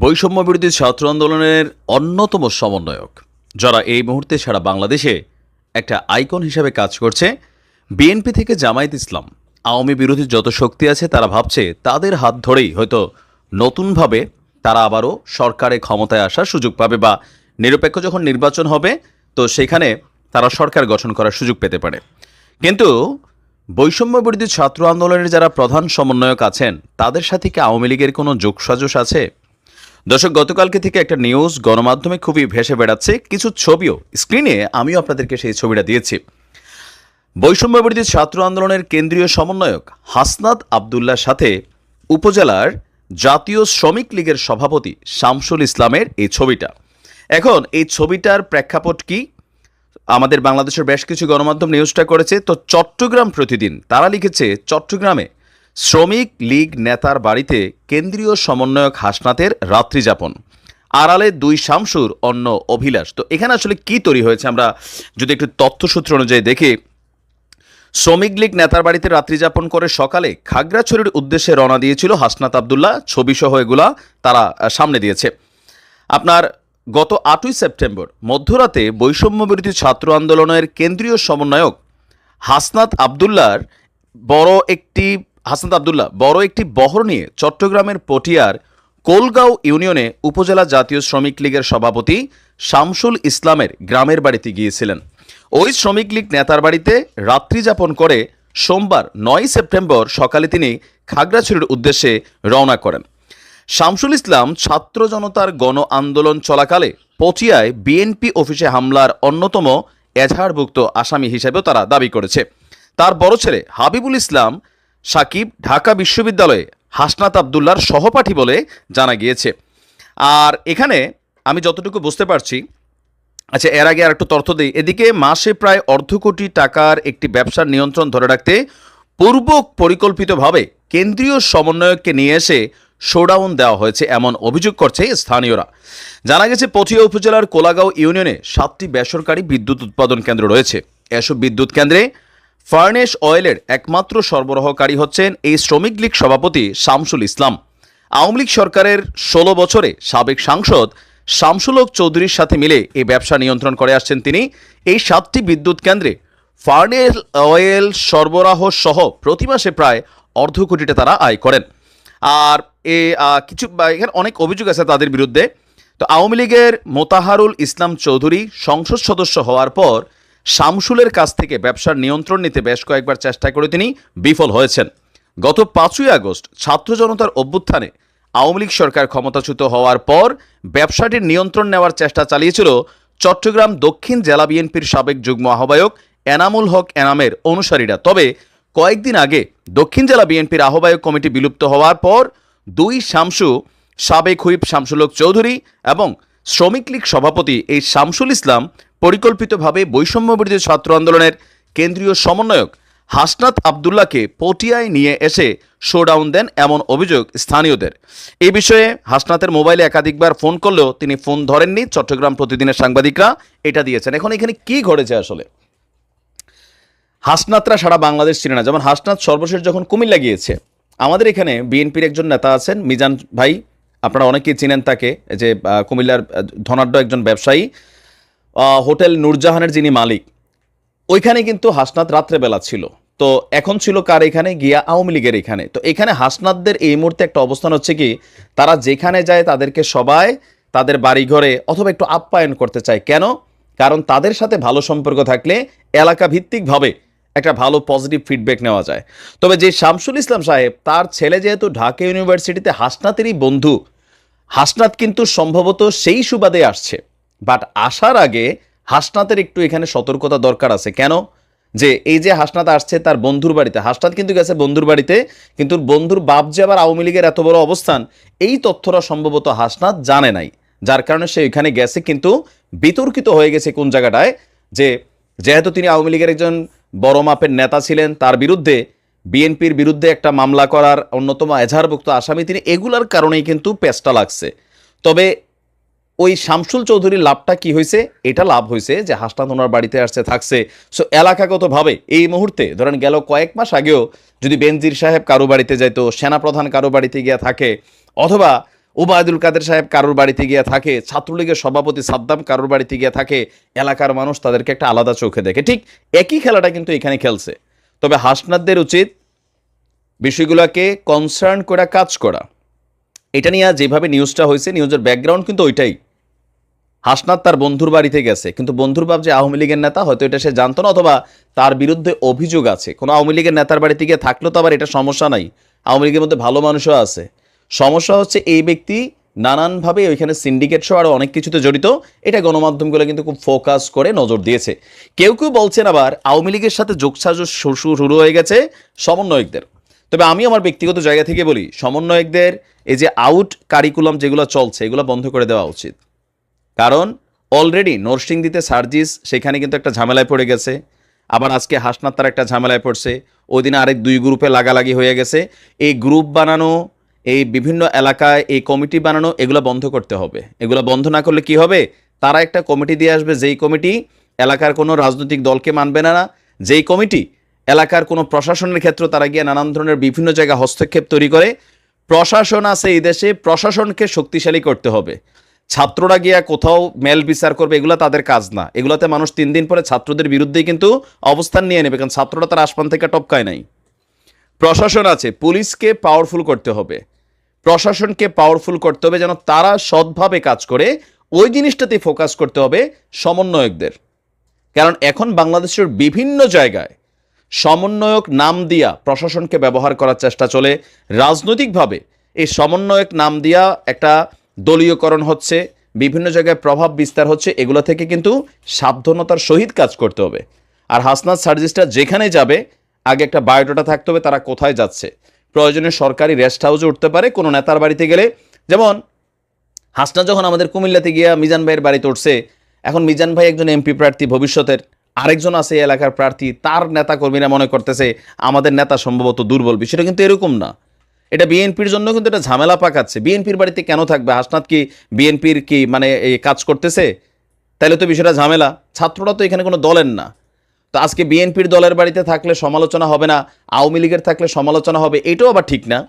বৈষম্য বিরোধী ছাত্র আন্দোলনের অন্যতম সমন্বয়ক যারা এই মুহূর্তে সারা বাংলাদেশে একটা আইকন হিসেবে কাজ করছে, বিএনপি থেকে জামায়াত ইসলাম, আওয়ামী বিরোধী যত শক্তি আছে তারা ভাবছে তাদের হাত ধরেই হয়তো নতুনভাবে তারা আবারও সরকারে ক্ষমতায় আসার সুযোগ পাবে বা নিরপেক্ষ যখন নির্বাচন হবে তো সেখানে তারা সরকার গঠন করার সুযোগ পেতে পারে। কিন্তু বৈষম্য বিরোধী ছাত্র আন্দোলনের যারা প্রধান সমন্বয়ক আছেন তাদের সাথে কি আওয়ামী লীগের কোনো যোগসাজশ আছে? দর্শক, গতকালকে থেকে একটা নিউজ গণমাধ্যমে খুবই ভেসে বেড়াচ্ছে, কিছু ছবিও স্ক্রিনে আমিও আপনাদেরকে সেই ছবিটা দিয়েছি। বৈষম্য বিরোধী ছাত্র আন্দোলনের কেন্দ্রীয় সমন্বয়ক হাসনাত আবদুল্লার সাথে উপজেলার জাতীয় শ্রমিক লীগের সভাপতি শামসুল ইসলামের এই ছবিটা। এখন এই ছবিটার প্রেক্ষাপট কি? আমাদের বাংলাদেশের বেশ কিছু গণমাধ্যম নিউজটা করেছে। তো চট্টগ্রাম প্রতিদিন তারা লিখেছে, চট্টগ্রামে শ্রমিক লীগ নেতার বাড়িতে কেন্দ্রীয় সমন্বয়ক হাসনাতের রাত্রিযাপন, আড়ালে দুই শামসুর অন্য অভিলাষ। তো এখানে আসলে কি তৈরি হয়েছে আমরা যদি একটু তথ্যসূত্র অনুযায়ী দেখি, শ্রমিক লীগ নেতার বাড়িতে রাত্রিযাপন করে সকালে খাগড়াছড়ির উদ্দেশ্যে রওনা দিয়েছিল হাসনাত আবদুল্লাহ। ছবিসহ এগুলা তারা সামনে দিয়েছে। আপনার গত 8ই সেপ্টেম্বর মধ্যরাতে বৈষম্য বিরোধী ছাত্র আন্দোলনের কেন্দ্রীয় সমন্বয়ক হাসনাত আবদুল্লাহ বড় একটি বহর নিয়ে চট্টগ্রামের পটিয়ার কোলগাঁও ইউনিয়নে উপজেলা জাতীয় শ্রমিক লীগের সভাপতি শামসুল ইসলামের গ্রামের বাড়িতে গিয়েছিলেন। ওই শ্রমিক লীগ নেতার বাড়িতে রাত্রিযাপন করে সোমবার 9 সেপ্টেম্বর সকালে তিনি খাগড়াছড়ির উদ্দেশ্যে রওনা করেন। শামসুল ইসলাম ছাত্র জনতার গণ আন্দোলন চলাকালে পটিয়ায় বিএনপি অফিসে হামলার অন্যতম এজাহারভুক্ত আসামি হিসেবেও তারা দাবি করেছে। তার বড় ছেলে হাবিবুল ইসলাম সাকিব ঢাকা বিশ্ববিদ্যালয়ে হাসনাত আবদুল্লার সহপাঠী বলে জানা গিয়েছে। আর এখানে আমি যতটুকু বুঝতে পারছি, আচ্ছা এর আগে আর একটু তথ্য দিই। এদিকে মাসে প্রায় অর্ধ কোটি টাকার একটি ব্যবসার নিয়ন্ত্রণ ধরে রাখতে পূর্ব পরিকল্পিতভাবে কেন্দ্রীয় সমন্বয়ককে নিয়ে এসে শোডাউন দেওয়া হয়েছে এমন অভিযোগ করছে স্থানীয়রা। জানা গেছে পটিয়া উপজেলার কোলাগাঁও ইউনিয়নে 7টি বেসরকারি বিদ্যুৎ উৎপাদন কেন্দ্র রয়েছে। এসব বিদ্যুৎ কেন্দ্রে ফার্নেস অয়েলের একমাত্র সরবরাহকারী হচ্ছেন এই শ্রমিক লীগ সভাপতি শামসুল ইসলাম। আওয়ামী লীগ সরকারের 16 বছরে সাবেক সাংসদ শামসুল হক চৌধুরীর সাথে মিলে এই ব্যবসা নিয়ন্ত্রণ করে আসছেন তিনি। এই 7টি বিদ্যুৎ কেন্দ্রে ফার্নেস অয়েল সরবরাহ সহ প্রতি মাসে প্রায় অর্ধ কোটি টাকা তারা আয় করেন। আর এখানে অনেক অভিযোগ আছে তাদের বিরুদ্ধে। তো আওয়ামী লীগের মোতাহারুল ইসলাম চৌধুরী সংসদ সদস্য হওয়ার পর শামসুলের কাছ থেকে ব্যবসার নিয়ন্ত্রণ নিতে বেশ কয়েকবার চেষ্টা করে তিনি বিফল হয়েছেন। গত 5ই আগস্ট ছাত্র জনতার অভ্যুত্থানে আওয়ামী লীগ সরকার ক্ষমতাচ্যুত হওয়ার পর ব্যবসাটির নিয়ন্ত্রণ নেওয়ার চেষ্টা চালিয়েছিল চট্টগ্রাম দক্ষিণ জেলা বিএনপির সাবেক যুগ্ম আহ্বায়ক এনামুল হক এনামের অনুসারীরা। তবে কয়েকদিন আগে দক্ষিণ জেলা বিএনপির আহ্বায়ক কমিটি বিলুপ্ত হওয়ার পর দুই শামসু, সাবেক হুইপ শামসুল হক চৌধুরী এবং শ্রমিক লীগ সভাপতি এই শামসুল ইসলাম পরিকল্পিতভাবে বৈষম্য বিরোধী ছাত্র আন্দোলনের কেন্দ্রীয় সমন্বয়ক হাসনাত আবদুল্লাহকে পটিয়ায় নিয়ে এসে শোডাউন দেন এমন অভিযোগ স্থানীয়দের। এই বিষয়ে হাসনাতের মোবাইলে একাধিকবার ফোন করলেও তিনি ফোন ধরেননি। চট্টগ্রাম প্রতিদিনের সাংবাদিকরা এটা দিয়েছেন। এখন এখানে কি ঘটেছে আসলে? হাসনাতরা সারা বাংলাদেশ চিনে না। যেমন হাসনাত সর্বশেষ যখন কুমিল্লা গিয়েছে, আমাদের এখানে বিএনপির একজন নেতা আছেন মিজান ভাই, আপনারা অনেকেই চিনেন তাকে, যে কুমিল্লার ধনাঢ্য একজন ব্যবসায়ী, হোটেল নূরজাহানের যিনি মালিক, ওইখানে কিন্তু হাসনাত রাত্রেবেলা ছিল। তো এখন ছিল কার এখানে? গিয়া আওয়ামী লীগের এখানে। তো এখানে হাসনাতদের এই মুহূর্তে একটা অবস্থান হচ্ছে কি, তারা যেখানে যায় তাদেরকে সবাই তাদের বাড়িঘরে অথবা একটু আপ্যায়ন করতে চায়। কেন? কারণ তাদের সাথে ভালো সম্পর্ক থাকলে এলাকা ভিত্তিকভাবে একটা ভালো পজিটিভ ফিডব্যাক নেওয়া যায়। তবে যে শামসুল ইসলাম সাহেব, তার ছেলে যেহেতু ঢাকা ইউনিভার্সিটিতে হাসনাতেরই বন্ধু, হাসনাত কিন্তু সম্ভবত সেই সুবাদে আসছে। বাট আসার আগে হাসনাতের একটু এখানে সতর্কতা দরকার আছে। কেন? যে এই যে হাসনাত আসছে তার বন্ধুর বাড়িতে, হাসনাত কিন্তু গেছে বন্ধুর বাড়িতে, কিন্তু বন্ধুর বাপ যে আবার আওয়ামী লীগের এত বড় অবস্থান, এই তথ্যটা সম্ভবত হাসনাত জানে নাই, যার কারণে সে এখানে গেছে। কিন্তু বিতর্কিত হয়ে গেছে কোন জায়গাটায়, যে যেহেতু তিনি আওয়ামী লীগের একজন বড় মাপের নেতা ছিলেন, তার বিরুদ্ধে বিএনপির বিরুদ্ধে একটা মামলা করার অন্যতম এজাহারভুক্ত আসামি তিনি, এগুলার কারণেই কিন্তু পেঁচটা লাগছে। তবে ওই শামসুল চৌধুরীর লাভটা কি হয়েছে? এটা লাভ হয়েছে যে হাসনাত ওনার বাড়িতে আসছে, থাকছে। সো এলাকাগতভাবে এই মুহূর্তে ধরেন গেল কয়েক মাস আগেও যদি বেনজির সাহেব কারো বাড়িতে যাইতো, সেনাপ্রধান কারো বাড়িতে গিয়ে থাকে, অথবা ওবায়দুল কাদের সাহেব কারোর বাড়িতে গিয়ে থাকে, ছাত্রলীগের সভাপতি সাদ্দাম কারোর বাড়িতে গিয়ে থাকে, এলাকার মানুষ তাদেরকে একটা আলাদা চোখে দেখে। ঠিক একই খেলাটা কিন্তু এখানে খেলছে। তবে হাসনাতদের উচিত বিষয়গুলোকে কনসার্ন করে কাজ করা। এটা নিয়ে যেভাবে নিউজটা হয়েছে, নিউজের ব্যাকগ্রাউন্ড কিন্তু ওইটাই। হাসনাত তার বন্ধুর বাড়িতে গেছে, কিন্তু বন্ধুর বাপ যে আওয়ামী লীগের নেতা, হয়তো এটা সে জানতো না, অথবা তার বিরুদ্ধে অভিযোগ আছে। কোনো আওয়ামী লীগের নেতার বাড়িতে গিয়ে থাকলেও তো আবার এটা সমস্যা নাই, আওয়ামী লীগের মধ্যে ভালো মানুষও আছে। সমস্যা হচ্ছে এই ব্যক্তি নানানভাবে ওইখানে সিন্ডিকেট সহ আরও অনেক কিছুতে জড়িত। এটা গণমাধ্যমগুলো কিন্তু খুব ফোকাস করে নজর দিয়েছে। কেউ কেউ বলছেন আবার আওয়ামী লীগের সাথে যোগসাজশ শুরু হয়ে গেছে সমন্বয়কদের। তবে আমি আমার ব্যক্তিগত জায়গা থেকে বলি, সমন্বয়কদের এই যে আউট কারিকুলাম যেগুলো চলছে, এগুলো বন্ধ করে দেওয়া উচিত। কারণ অলরেডি নরসিংদীতে সার্জিস সেখানে কিন্তু একটা ঝামেলায় পড়ে গেছে, আবার আজকে হাসনাত তার একটা ঝামেলায় পড়ছে, ওই দিনে আরেক 2 গ্রুপে লাগালাগি হয়ে গেছে। এই গ্রুপ বানানো, এই বিভিন্ন এলাকায় এই কমিটি বানানো, এগুলো বন্ধ করতে হবে। এগুলো বন্ধ না করলে কি হবে, তারা একটা কমিটি দিয়ে আসবে, যেই কমিটি এলাকার কোনো রাজনৈতিক দলকে মানবে না, যেই কমিটি এলাকার কোনো প্রশাসনের ক্ষেত্রে তারা গিয়ে নানান ধরনের বিভিন্ন জায়গায় হস্তক্ষেপ তৈরি করে। প্রশাসন আছে এই দেশে, প্রশাসনকে শক্তিশালী করতে হবে। ছাত্ররা গিয়া কোথাও মেল বিচার করবে, এগুলো তাদের কাজ না। এগুলোতে মানুষ 3 দিন পরে ছাত্রদের বিরুদ্ধেই কিন্তু অবস্থান নিয়ে নেবে, কারণ ছাত্ররা তার আসমান থেকে টপকায় নাই। প্রশাসন আছে, পুলিশকে পাওয়ারফুল করতে হবে, প্রশাসনকে পাওয়ারফুল করতে হবে যেন তারা সৎভাবে কাজ করে। ওই জিনিসটাতে ফোকাস করতে হবে সমন্বয়কদের। কারণ এখন বাংলাদেশের বিভিন্ন জায়গায় সমন্বয়ক নাম দিয়া প্রশাসনকে ব্যবহার করার চেষ্টা চলে। রাজনৈতিকভাবে এই সমন্বয়ক নাম দিয়া একটা দলীয়করণ হচ্ছে, বিভিন্ন জায়গায় প্রভাব বিস্তার হচ্ছে। এগুলো থেকে কিন্তু সাবধানতার সহিত কাজ করতে হবে। আর হাসনাত সার্জিসটা যেখানে যাবে, আগে একটা বায়োডাটা থাকতে হবে তারা কোথায় যাচ্ছে। প্রয়োজনে সরকারি রেস্ট হাউসে উঠতে পারে কোনো নেতার বাড়িতে গেলে। যেমন হাসনাত যখন আমাদের কুমিল্লাতে গিয়া মিজান ভাইয়ের বাড়িতে উঠছে, এখন মিজান ভাই একজন এমপি প্রার্থী, ভবিষ্যতের আরেকজন আছে এই এলাকার প্রার্থী, তার নেতা কর্মীরা মনে করতেছে আমাদের নেতা সম্ভবত দুর্বল। বিষয়টা কিন্তু এরকম না। এটা বিএনপির জন্য কিন্তু এটা ঝামেলা পাকাচ্ছে। বিএনপির বাড়িতে কেন থাকবে হাসনাত? কি বিএনপির কি মানে এই কাজ করতেছে? তাহলে তো বিষয়টা ঝামেলা। ছাত্ররা তো এখানে কোনো দলের না। তো আজকে বিএনপির দলের বাড়িতে থাকলে সমালোচনা হবে না, আওয়ামী লীগের থাকলে সমালোচনা হবে, এটাও আবার ঠিক না।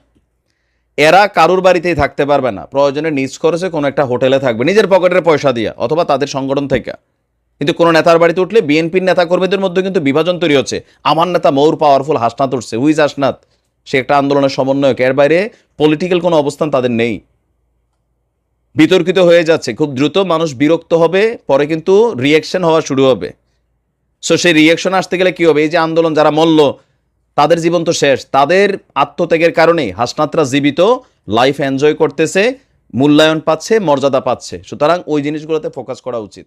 এরা কারুর বাড়িতেই থাকতে পারবে না, প্রয়োজনে নিজ খরচে কোনো একটা হোটেলে থাকবে, নিজের পকেটের পয়সা দিয়া অথবা তাদের সংগঠন থেকে। কিন্তু কোনো নেতার বাড়িতে উঠলে বিএনপির নেতা কর্মীদের মধ্যে কিন্তু বিভাজন তৈরি হচ্ছে। আমার নেতা মৌর পাওয়ারফুল, হাসনাত উঠছে, হুইজ হাসনাত? সে একটা আন্দোলনের সমন্বয়ক, এর বাইরে পলিটিক্যাল কোনো অবস্থান তাদের নেই। বিতর্কিত হয়ে যাচ্ছে, খুব দ্রুত মানুষ বিরক্ত হবে, পরে কিন্তু রিয়াকশন হওয়া শুরু হবে। সো সেই রিয়াকশন আসতে গেলে কি হবে? এই যে আন্দোলন যারা মল্ল, তাদের জীবন তো শেষ, তাদের আত্মত্যাগের কারণেই হাসনাতরা জীবিত, লাইফ এনজয় করতেছে, মূল্যায়ন পাচ্ছে, মর্যাদা পাচ্ছে। সুতরাং ওই জিনিসগুলোতে ফোকাস করা উচিত।